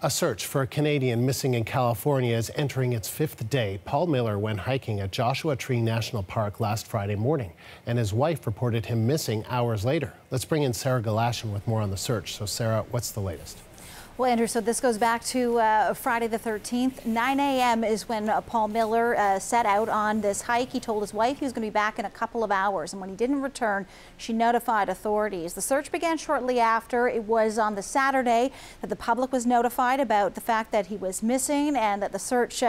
A search for a Canadian missing in California is entering its 5th day. Paul Miller went hiking at Joshua Tree National Park last Friday morning, and his wife reported him missing hours later. Let's bring in Sarah Galashan with more on the search. So Sarah, what's the latest? Well, Andrew, so this goes back to Friday the 13th. 9 a.m. is when Paul Miller set out on this hike. He told his wife he was going to be back in a couple of hours, and when he didn't return, she notified authorities. The search began shortly after. It was on the Saturday that the public was notified about the fact that he was missing, and that the search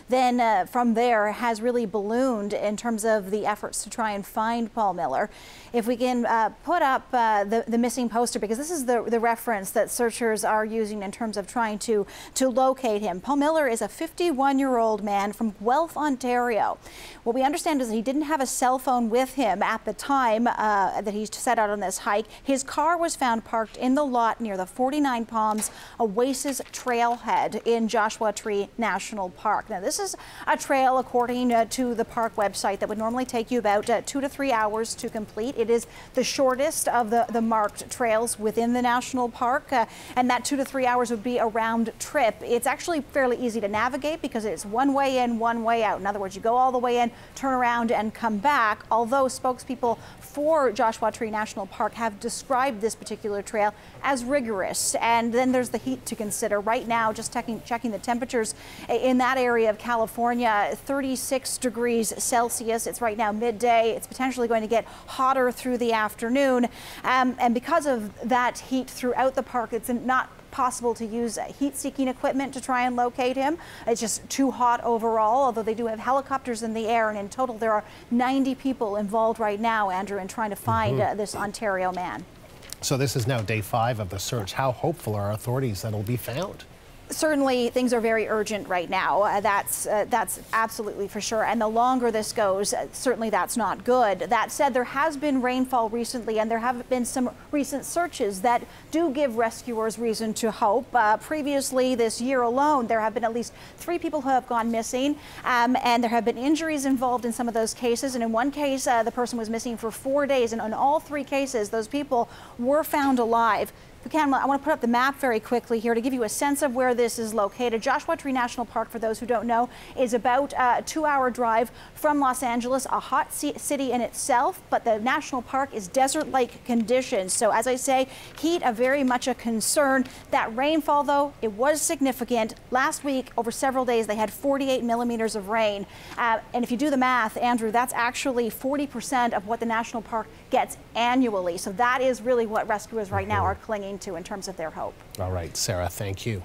then from there has really ballooned in terms of the efforts to try and find Paul Miller. If we can put up the missing poster, because this is the reference that searchers are using in terms of trying to locate him. Paul Miller is a 51-year-old man from Guelph, Ontario. What we understand is that he didn't have a cell phone with him at the time that he set out on this hike. His car was found parked in the lot near the 49 Palms Oasis trailhead in Joshua Tree National Park. Now, this is a trail, according to the park website, that would normally take you about 2 to 3 hours to complete. It is the shortest of the marked trails within the national park, and that 2 to 3 hours would be a round trip. It's actually fairly easy to navigate because it's one way in, one way out. In other words, you go all the way in, turn around and come back, although spokespeople for Joshua Tree National Park have described this particular trail as rigorous. And then there's the heat to consider. Right now, just checking the temperatures in that area of California, 36 degrees Celsius. It's right now midday. It's potentially going to get hotter through the afternoon. And because of that heat throughout the park, it's not possible to use heat-seeking equipment to try and locate him. It's just too hot overall, although they do have helicopters in the air, and in total there are 90 people involved right now, Andrew, in trying to find this Ontario man. So this is now day 5 of the search. How hopeful are authorities that he'll be found? Certainly, things are very urgent right now. That's absolutely for sure. And the longer this goes, certainly that's not good. That said, there has been rainfall recently, and there have been some recent searches that do give rescuers reason to hope. Previously this year alone, there have been at least 3 people who have gone missing, and there have been injuries involved in some of those cases. And in one case, the person was missing for 4 days, and in all 3 cases, those people were found alive. If we can, I want to put up the map very quickly here to give you a sense of where this is located. Joshua Tree National Park, for those who don't know, is about a 2-hour drive from Los Angeles, a hot city in itself, but the national park is desert-like conditions. So as I say, heat very much a concern. That rainfall, though, it was significant. Last week, over several days, they had 48 millimeters of rain. And if you do the math, Andrew, that's actually 40% of what the national park gets annually. So that is really what rescuers right now are clinging to in terms of their hope. All right, Sarah, thank you.